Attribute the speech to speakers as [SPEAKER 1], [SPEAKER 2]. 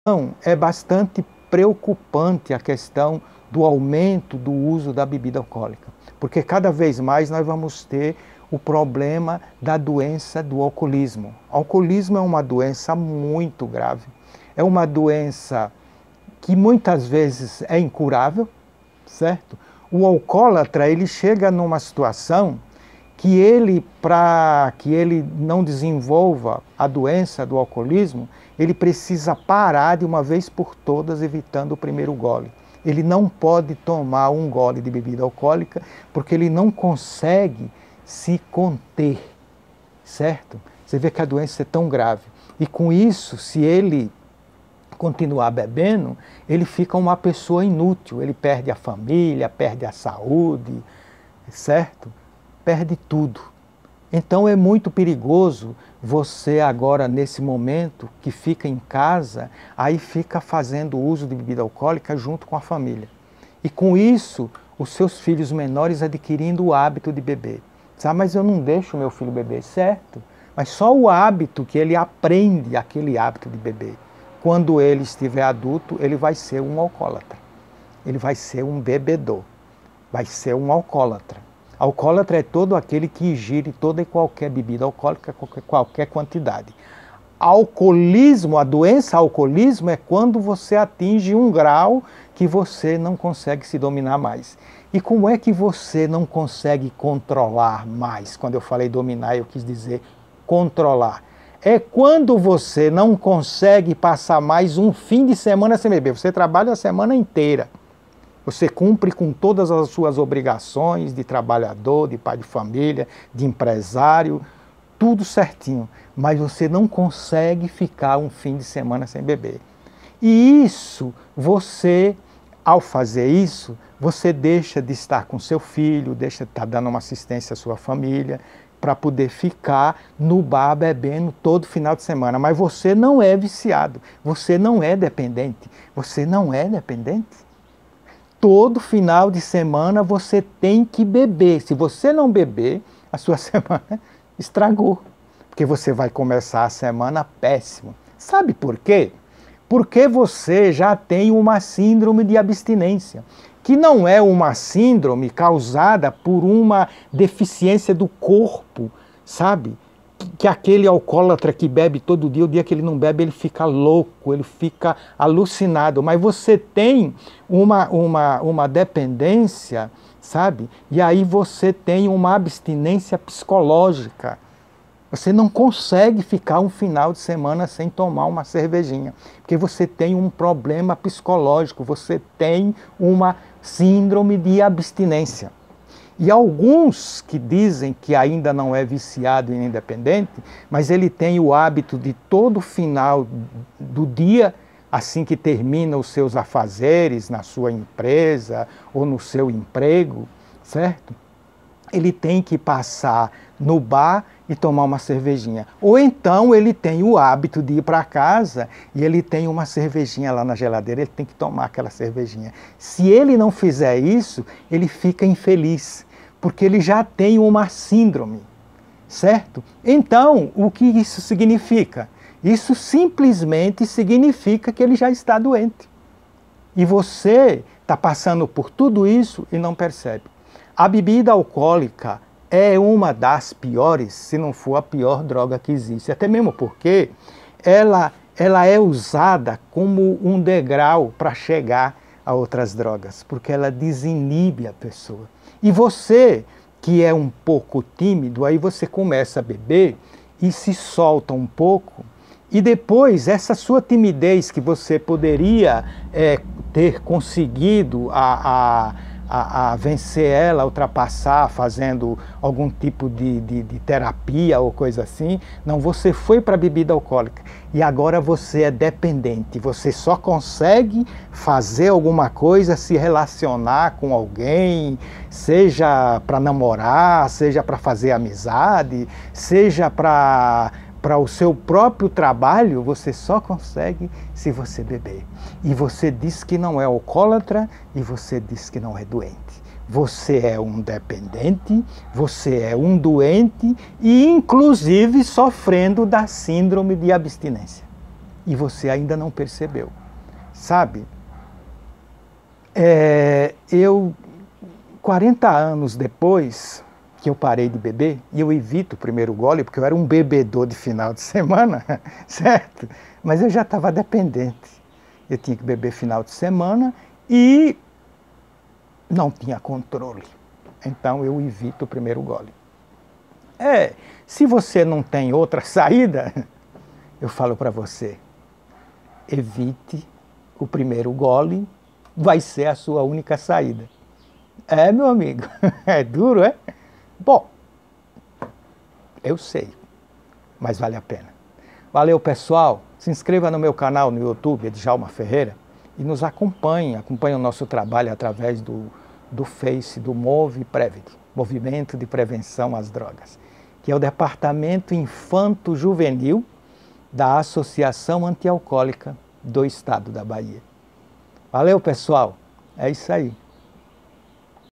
[SPEAKER 1] Então, é bastante preocupante a questão do aumento do uso da bebida alcoólica, porque cada vez mais nós vamos ter o problema da doença do alcoolismo. O alcoolismo é uma doença muito grave, é uma doença que muitas vezes é incurável, certo? O alcoólatra, ele chega numa situação que ele, para que ele não desenvolva a doença do alcoolismo, ele precisa parar de uma vez por todas, evitando o primeiro gole. Ele não pode tomar um gole de bebida alcoólica, porque ele não consegue se conter, certo? Você vê que a doença é tão grave. E com isso, se ele continuar bebendo, ele fica uma pessoa inútil, ele perde a família, perde a saúde, certo? Perde tudo. Então é muito perigoso você agora, nesse momento, que fica em casa, aí fica fazendo uso de bebida alcoólica junto com a família. E com isso, os seus filhos menores adquirindo o hábito de beber. Ah, mas eu não deixo meu filho beber, certo? Mas só o hábito que ele aprende, aquele hábito de beber. Quando ele estiver adulto, ele vai ser um alcoólatra. Ele vai ser um bebedor. Vai ser um alcoólatra. Alcoólatra é todo aquele que ingere toda e qualquer bebida alcoólica, qualquer quantidade. Alcoolismo, a doença alcoolismo é quando você atinge um grau que você não consegue se dominar mais. E como é que você não consegue controlar mais? Quando eu falei dominar, eu quis dizer controlar. É quando você não consegue passar mais um fim de semana sem beber. Você trabalha a semana inteira. Você cumpre com todas as suas obrigações de trabalhador, de pai de família, de empresário, tudo certinho. Mas você não consegue ficar um fim de semana sem beber. E isso, você, ao fazer isso, você deixa de estar com seu filho, deixa de estar dando uma assistência à sua família, para poder ficar no bar bebendo todo final de semana. Mas você não é viciado, você não é dependente. Você não é dependente. Todo final de semana você tem que beber. Se você não beber, a sua semana estragou. Porque você vai começar a semana péssimo. Sabe por quê? Porque você já tem uma síndrome de abstinência, que não é uma síndrome causada por uma deficiência do corpo, sabe? Que aquele alcoólatra que bebe todo dia, o dia que ele não bebe, ele fica louco, ele fica alucinado. Mas você tem uma dependência, sabe? E aí você tem uma abstinência psicológica. Você não consegue ficar um final de semana sem tomar uma cervejinha, porque você tem um problema psicológico, você tem uma síndrome de abstinência. E alguns que dizem que ainda não é viciado e independente, mas ele tem o hábito de todo final do dia, assim que termina os seus afazeres na sua empresa ou no seu emprego, certo? Ele tem que passar no bar e tomar uma cervejinha. Ou então ele tem o hábito de ir para casa e ele tem uma cervejinha lá na geladeira, ele tem que tomar aquela cervejinha. Se ele não fizer isso, ele fica infeliz, porque ele já tem uma síndrome, certo? Então, o que isso significa? Isso simplesmente significa que ele já está doente. E você está passando por tudo isso e não percebe. A bebida alcoólica é uma das piores, se não for a pior droga que existe. Até mesmo porque ela é usada como um degrau para chegar a outras drogas, porque ela desinibe a pessoa. E você, que é um pouco tímido, aí você começa a beber e se solta um pouco, e depois essa sua timidez que você poderia ter conseguido a vencer ela, ultrapassar, fazendo algum tipo de terapia ou coisa assim. Não, você foi para a bebida alcoólica e agora você é dependente. Você só consegue fazer alguma coisa, se relacionar com alguém, seja para namorar, seja para fazer amizade, seja para o seu próprio trabalho, você só consegue se você beber. E você diz que não é alcoólatra e você diz que não é doente. Você é um dependente, você é um doente e inclusive sofrendo da síndrome de abstinência. e você ainda não percebeu. Sabe, 40 anos depois que eu parei de beber, e eu evito o primeiro gole, porque eu era um bebedor de final de semana, certo? Mas eu já estava dependente. Eu tinha que beber final de semana e não tinha controle. Então eu evito o primeiro gole. Se você não tem outra saída, eu falo para você, evite o primeiro gole, vai ser a sua única saída. Meu amigo, é duro, é? Bom, eu sei, mas vale a pena. Valeu, pessoal. Se inscreva no meu canal no YouTube, Djalma Ferreira, e nos acompanhe o nosso trabalho através do Face, do Move Prevent, Movimento de Prevenção às Drogas, que é o Departamento Infanto-Juvenil da Associação Antialcoólica do Estado da Bahia. Valeu, pessoal. É isso aí.